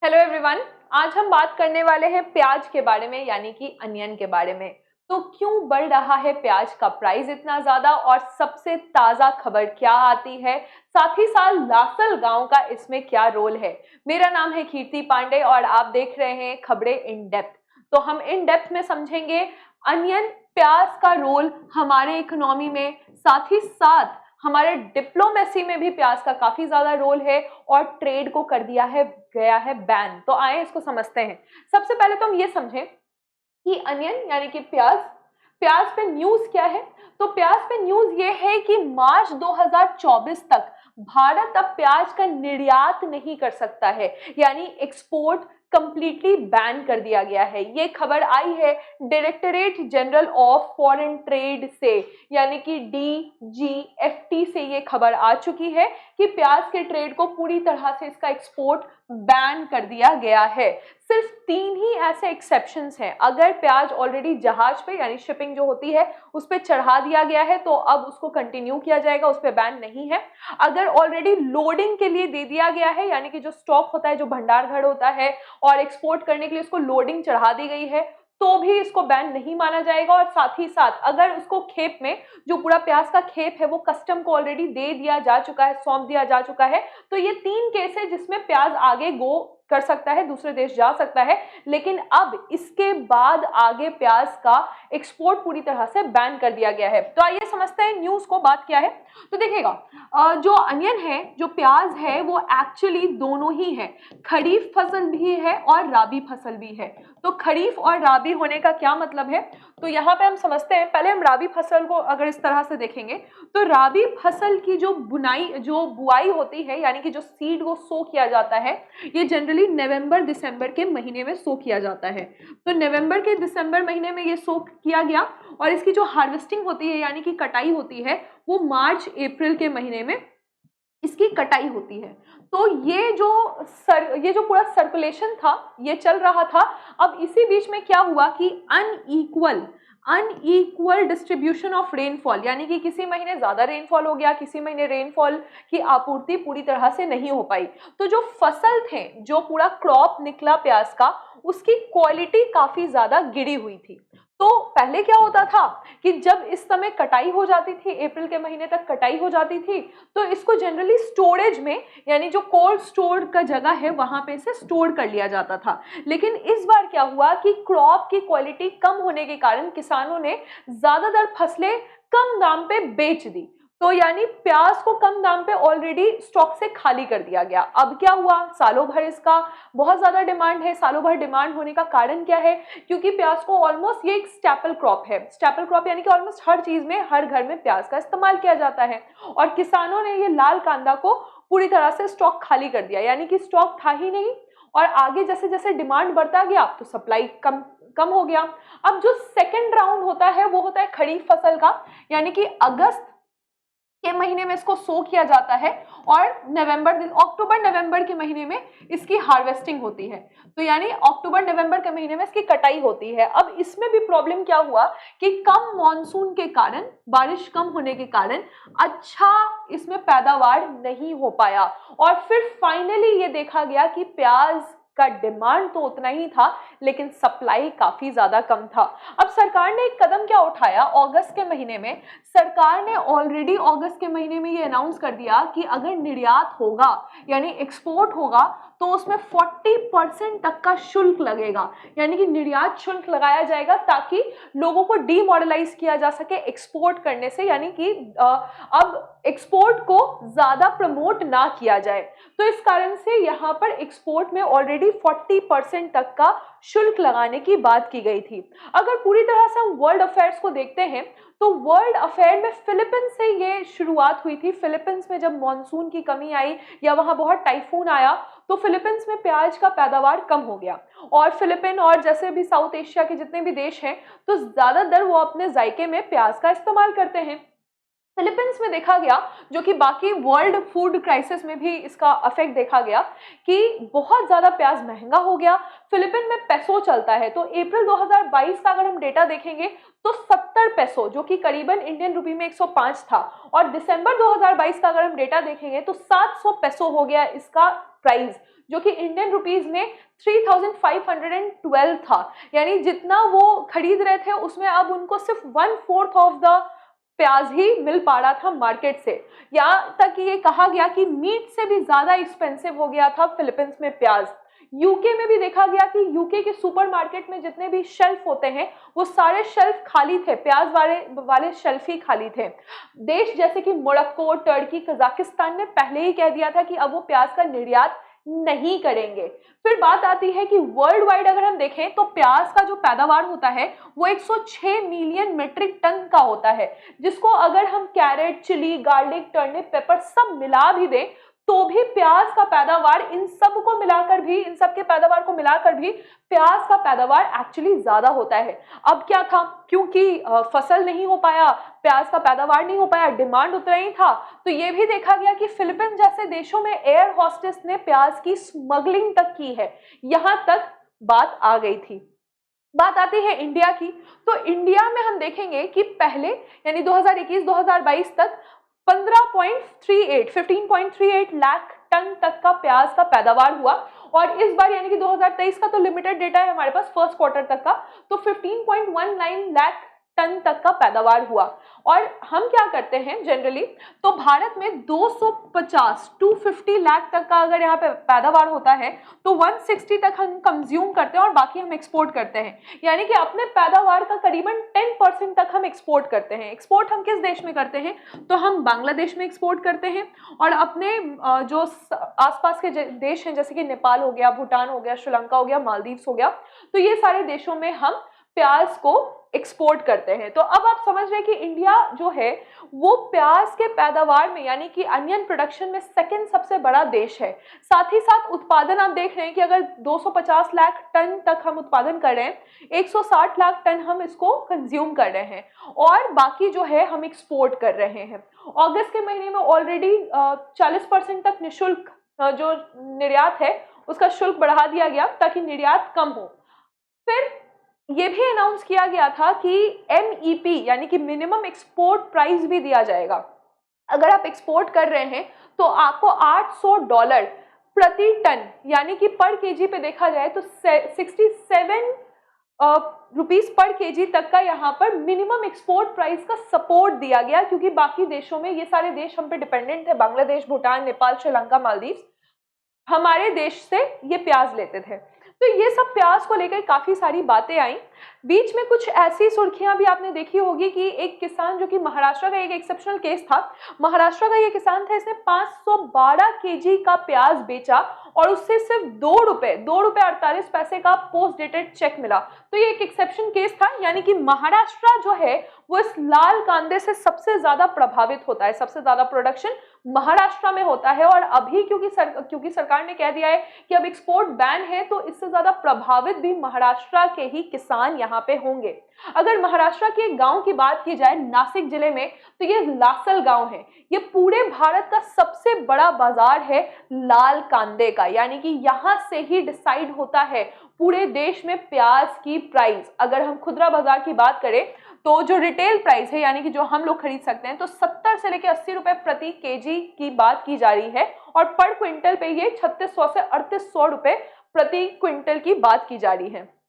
Hello everyone. आज हम बात करने वाले हैं प्याज के बारे में, यानी कि अनियन के बारे में। तो क्यों बढ़ रहा है प्याज का प्राइस इतना ज्यादा, और सबसे ताजा खबर क्या आती है, साथ ही साथ लासल गांव का इसमें क्या रोल है। मेरा नाम है कीर्ति पांडे और आप देख रहे हैं खबरें इन डेप्थ। तो हम इन डेप्थ में समझेंगे अनियन, प्याज का रोल हमारे इकोनॉमी में, साथ ही साथ हमारे डिप्लोमेसी में भी प्याज का काफी ज्यादा रोल है, और ट्रेड को कर दिया है गया है बैन। तो आए इसको समझते हैं। सबसे पहले तो हम ये समझें कि अनियन यानी कि प्याज, प्याज पे न्यूज क्या है। तो प्याज पे न्यूज ये है कि मार्च 2024 तक भारत अब प्याज का निर्यात नहीं कर सकता है, यानी एक्सपोर्ट कंप्लीटली बैन कर दिया गया है। ये खबर आई है directorate general of foreign trade से, यानी कि DGFT से ये खबर आ चुकी है कि प्याज के ट्रेड को पूरी तरह से इसका एक्सपोर्ट बैन कर दिया गया है। सिर्फ 3 ही ऐसे एक्सेप्शंस हैं। अगर प्याज ऑलरेडी जहाज पे यानी शिपिंग जो होती है उस पर चढ़ा दिया गया है तो अब उसको कंटिन्यू किया जाएगा, उस पर बैन नहीं है। अगर ऑलरेडी लोडिंग के लिए दे दिया गया है, यानी कि जो स्टॉक होता है, जो भंडार घर होता है, और एक्सपोर्ट करने के लिए उसको लोडिंग चढ़ा दी गई है, तो भी इसको बैन नहीं माना जाएगा। और साथ ही साथ अगर उसको खेप में, जो पूरा प्याज का खेप है वो कस्टम को ऑलरेडी दे दिया जा चुका है, सौंप दिया जा चुका है, तो ये 3 केस है जिसमें प्याज आगे गो कर सकता है, दूसरे देश जा सकता है। लेकिन अब इसके बाद आगे प्याज का एक्सपोर्ट पूरी तरह से बैन कर दिया गया है। तो आइए समझते हैं न्यूज को, बात क्या है। तो देखिएगा, जो अनियन है, जो प्याज है, वो एक्चुअली दोनों ही है। खरीफ फसल भी है और राबी फसल भी है। तो खरीफ और राबी होने का क्या मतलब है, तो यहाँ पे हम समझते हैं। पहले हम राबी फसल को अगर इस तरह से देखेंगे तो राबी फसल की जो बुआई होती है, यानी कि जो सीड को सो किया जाता है, ये जनरली नवंबर दिसंबर के महीने में सो किया जाता है। तो नवंबर के दिसंबर महीने में ये सो किया गया, और इसकी जो हार्वेस्टिंग होती है यानी कि कटाई होती है, वो मार्च अप्रैल के महीने में इसकी कटाई होती है। तो ये जो पूरा सर्कुलेशन था ये चल रहा था। अब इसी बीच में क्या हुआ कि अनइक्वल डिस्ट्रीब्यूशन ऑफ रेनफॉल, यानी कि किसी महीने ज्यादा रेनफॉल हो गया, किसी महीने रेनफॉल की आपूर्ति पूरी तरह से नहीं हो पाई। तो जो फसल थे, जो पूरा क्रॉप निकला प्याज का, उसकी क्वालिटी काफी ज्यादा गिरी हुई थी। तो पहले क्या होता था कि जब इस समय कटाई हो जाती थी, अप्रैल के महीने तक कटाई हो जाती थी, तो इसको जनरली स्टोरेज में, यानी जो कोल्ड स्टोर का जगह है वहां पे से स्टोर कर लिया जाता था। लेकिन इस बार क्या हुआ कि क्रॉप की क्वालिटी कम होने के कारण किसानों ने ज्यादातर फसलें कम दाम पे बेच दी। तो यानी प्याज को कम दाम पे ऑलरेडी स्टॉक से खाली कर दिया गया। अब क्या हुआ, सालों भर इसका बहुत ज्यादा डिमांड है। सालों भर डिमांड होने का कारण क्या है, क्योंकि प्याज को ऑलमोस्ट, ये एक स्टेपल क्रॉप है। स्टेपल क्रॉप यानी कि ऑलमोस्ट हर चीज में, हर घर में प्याज का इस्तेमाल किया जाता है। और किसानों ने ये लाल कांदा को पूरी तरह से स्टॉक खाली कर दिया, यानी कि स्टॉक था ही नहीं। और आगे जैसे जैसे डिमांड बढ़ता गया तो सप्लाई कम कम हो गया। अब जो सेकेंड राउंड होता है वो होता है खरीफ फसल का, यानी कि अगस्त के महीने में इसको सो किया जाता है, और अक्टूबर नवंबर के महीने में इसकी हार्वेस्टिंग होती है। तो यानी अक्टूबर नवंबर के महीने में इसकी कटाई होती है। अब इसमें भी प्रॉब्लम क्या हुआ कि कम मॉनसून के कारण, बारिश कम होने के कारण अच्छा इसमें पैदावार नहीं हो पाया, और फिर फाइनली ये देखा गया कि प्याज का डिमांड तो उतना ही था लेकिन सप्लाई काफी ज्यादा कम था। अब सरकार ने एक कदम क्या उठाया, अगस्त के महीने में सरकार ने ऑलरेडी अगस्त के महीने में ये अनाउंस कर दिया कि अगर निर्यात होगा यानी एक्सपोर्ट होगा तो उसमें 40% तक का शुल्क लगेगा, यानी कि निर्यात शुल्क लगाया जाएगा, ताकि लोगों को डीमोरलाइज किया जा सके एक्सपोर्ट करने से, यानी कि अब एक्सपोर्ट को ज्यादा प्रमोट ना किया जाए। तो इस कारण से यहाँ पर एक्सपोर्ट में ऑलरेडी 40% तक का शुल्क लगाने की बात की गई थी। अगर पूरी तरह से हम वर्ल्ड अफेयर्स को देखते हैं तो वर्ल्ड अफेयर में फिलीपींस से ये शुरुआत हुई थी। फिलीपींस में जब मॉनसून की कमी आई या वहां बहुत टाइफून आया तो फिलीपींस में प्याज का पैदावार कम हो गया, और फिलीपीन और जैसे भी साउथ एशिया के जितने भी देश हैं तो ज्यादातर वो अपने जायके में प्याज का इस्तेमाल करते हैं। फिलीपींस में देखा गया, जो कि बाकी वर्ल्ड फूड क्राइसिस में भी इसका इफेक्ट देखा गया, कि बहुत ज्यादा प्याज महंगा हो गया। फिलीपीन में पेसो चलता है, तो अप्रैल 2022 का अगर हम डेटा देखेंगे तो 70 पेसो, जो कि करीबन इंडियन रुपी में 105 था, और दिसंबर 2022 का अगर हम डेटा देखेंगे तो 700 पेसो हो गया इसका प्राइस जो कि इंडियन रुपीज में 3512 था, यानी जितना वो खरीद रहे थे उसमें अब उनको सिर्फ 1/4 ऑफ द प्याज ही मिल पा रहा था मार्केट से। यहाँ तक कि ये कहा गया कि मीट से भी ज्यादा एक्सपेंसिव हो गया था फिलीपींस में प्याज। यूके में भी देखा गया कि यूके के सुपरमार्केट में जितने भी शेल्फ होते हैं वो सारे शेल्फ खाली थे, प्याज वाले शेल्फ ही खाली थे। देश जैसे कि मोरक्को, टर्की, कजाकिस्तान ने पहले ही कह दिया था कि अब वो प्याज का निर्यात नहीं करेंगे। फिर बात आती है कि वर्ल्ड वाइड अगर हम देखें तो प्याज का जो पैदावार होता है वो 106 मिलियन मीट्रिक टन का होता है, जिसको अगर हम carrot, chilli, garlic, turnip, pepper सब मिला भी दें तो भी प्याज का पैदावार इन सब को मिलाकर भी, इन सब के पैदावार को मिलाकर भी प्याज का पैदावार एक्चुअली ज्यादा होता है। अब क्या था, क्योंकि फसल नहीं हो पाया, प्याज का पैदावार नहीं हो पाया, डिमांड उतना ही था, तो ये भी देखा गया कि फिलीपींस जैसे देशों में एयर होस्टेस ने प्याज की स्मगलिंग तक की है। यहां तक बात आ गई थी। बात आती है इंडिया की, तो इंडिया में हम देखेंगे कि पहले यानी 2021-2022 तक 15.38 लाख टन तक का प्याज का पैदावार हुआ, और इस बार यानी कि 2023 का तो लिमिटेड डेटा है हमारे पास फर्स्ट क्वार्टर तक का, तो 15.19 लाख टन तक का पैदावार हुआ। और हम क्या करते हैं जनरली, तो भारत में 250 लाख तक का अगर यहाँ पे पैदावार होता है तो 160 तक हम कंज्यूम करते हैं और बाकी हम एक्सपोर्ट करते हैं, यानी कि अपने पैदावार का करीबन 10% तक हम एक्सपोर्ट करते हैं। एक्सपोर्ट हम किस देश में करते हैं, तो हम बांग्लादेश में एक्सपोर्ट करते हैं, और अपने जो आसपास के देश हैं जैसे कि नेपाल हो गया, भूटान हो गया, श्रीलंका हो गया, मालदीव्स हो गया, तो ये सारे देशों में हम प्याज को एक्सपोर्ट करते हैं। तो अब आप समझ रहे हैं कि इंडिया जो है वो प्याज के पैदावार में यानी कि अनियन प्रोडक्शन में सेकंड सबसे बड़ा देश है। साथ ही साथ उत्पादन आप देख रहे हैं कि अगर 250 लाख टन तक हम उत्पादन कर रहे हैं, 160 लाख टन हम इसको कंज्यूम कर रहे हैं, और बाकी जो है हम एक्सपोर्ट कर रहे हैं। अगस्त के महीने में ऑलरेडी 40% तक निःशुल्क जो निर्यात है उसका शुल्क बढ़ा दिया गया ताकि निर्यात कम हो। फिर ये भी अनाउंस किया गया था कि MEP यानी कि मिनिमम एक्सपोर्ट प्राइस भी दिया जाएगा। अगर आप एक्सपोर्ट कर रहे हैं तो आपको $800 प्रति टन यानी कि पर केजी पे देखा जाए तो 67 रुपीस पर केजी तक का यहाँ पर मिनिमम एक्सपोर्ट प्राइस का सपोर्ट दिया गया, क्योंकि बाकी देशों में, ये सारे देश हम पे डिपेंडेंट थे, बांग्लादेश, भूटान, नेपाल, श्रीलंका, मालदीव, हमारे देश से ये प्याज लेते थे। तो ये सब प्याज को लेकर काफी सारी बातें आई। बीच में कुछ ऐसी सुर्खियां भी आपने देखी होगी कि एक किसान, जो कि महाराष्ट्र का एक एक्सेप्शनल केस था, महाराष्ट्र का ये किसान था, इसने 512 केजी का प्याज बेचा और उससे सिर्फ $2.48 का पोस्ट डेटेड चेक मिला। तो ये एक एक्सेप्शन केस था, यानी कि महाराष्ट्र जो है वो इस लाल कांदे से सबसे ज्यादा प्रभावित होता है, सबसे ज्यादा प्रोडक्शन महाराष्ट्र में होता है। और अभी क्योंकि सरकार ने कह दिया है कि अब एक्सपोर्ट बैन है, तो इससे ज्यादा प्रभावित भी महाराष्ट्र के ही किसान यहाँ पे होंगे। अगर महाराष्ट्र के एक गांव की बात की जाए नासिक जिले में, तो ये लासल गांव है। ये पूरे भारत का सबसे बड़ा बाजार है लाल कांदे का, यानी कि यहाँ से ही डिसाइड होता है पूरे देश में प्याज की प्राइस। अगर हम खुदरा बाजार की बात करें तो जो रिटेल प्राइस है, यानी कि जो हम लोग खरीद सकते हैं, तो 70 से लेकर 80 रुपए प्रति केजी की बात की जा रही है, और पर क्विंटल पे ये 3600 से 3800 रुपए प्रति क्विंटल की बात की जा रही है।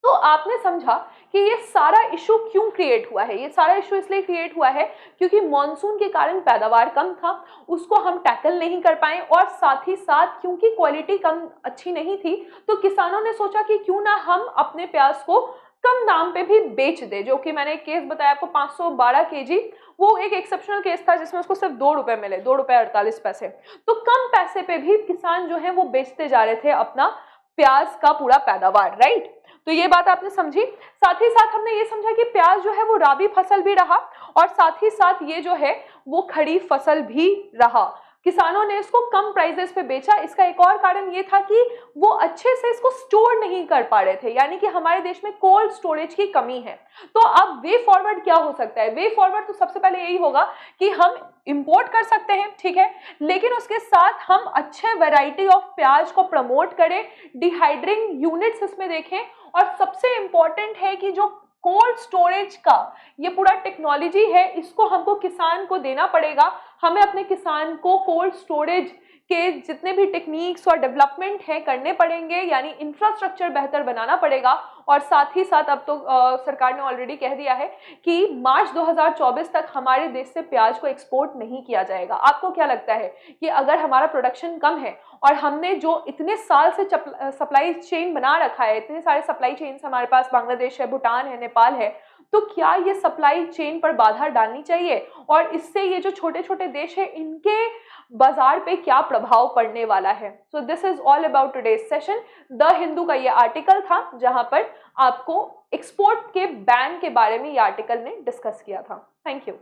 तो आपने समझा कि ये सारा इशू क्यों क्रिएट हुआ है। ये सारा इशू इसलिए क्रिएट हुआ है क्योंकि मॉनसून के कारण पैदावार कम था, उसको हम टैकल नहीं कर पाए, और साथ ही साथ क्योंकि क्वालिटी कम अच्छी नहीं थी, तो किसानों ने सोचा कि क्यों ना हम अपने प्याज को कम दाम पे भी बेच दे। जो कि मैंने एक केस बताया आपको 512 केजी, वो एक एक्सेप्शनल केस था जिसमें उसको सिर्फ $2 मिले, $2.48। तो कम पैसे पे भी किसान जो है वो बेचते जा रहे थे अपना प्याज का पूरा पैदावार, राइट। तो ये बात आपने समझी। साथ ही साथ हमने ये समझा कि प्याज जो है वो राबी फसल भी रहा, और साथ ही साथ ये जो है वो खरीफ फसल भी रहा। किसानों ने इसको कम प्राइसेस पे बेचा। इसका एक और कारण ये था कि वो अच्छे से इसको स्टोर नहीं कर पा रहे थे, यानी कि हमारे देश में कोल्ड स्टोरेज की कमी है। तो अब वे फॉरवर्ड क्या हो सकता है? वे फॉरवर्ड तो सबसे पहले यही होगा कि हम इंपोर्ट कर सकते हैं, ठीक है, लेकिन उसके साथ हम अच्छे वैरायटी ऑफ प्याज को प्रमोट करें, डिहाइड्रिंग यूनिट्स इसमें देखें, और सबसे इंपॉर्टेंट है कि जो कोल्ड स्टोरेज का ये पूरा टेक्नोलॉजी है, इसको हमको किसान को देना पड़ेगा। हमें अपने किसान को कोल्ड स्टोरेज के जितने भी टेक्निक्स और डेवलपमेंट हैं करने पड़ेंगे, यानी इंफ्रास्ट्रक्चर बेहतर बनाना पड़ेगा। और साथ ही साथ अब तो सरकार ने ऑलरेडी कह दिया है कि मार्च 2024 तक हमारे देश से प्याज को एक्सपोर्ट नहीं किया जाएगा। आपको क्या लगता है कि अगर हमारा प्रोडक्शन कम है और हमने जो इतने साल से सप्लाई चेन बना रखा है, इतने सारे सप्लाई चेन हमारे पास, बांग्लादेश है, भूटान है, नेपाल है, तो क्या ये सप्लाई चेन पर बाधा डालनी चाहिए? और इससे ये जो छोटे छोटे देश है इनके बाजार पे क्या प्रभाव पड़ने वाला है? So this is all about today's session. The Hindu का ये आर्टिकल था जहां पर आपको एक्सपोर्ट के बैन के बारे में ये आर्टिकल ने डिस्कस किया था। Thank you.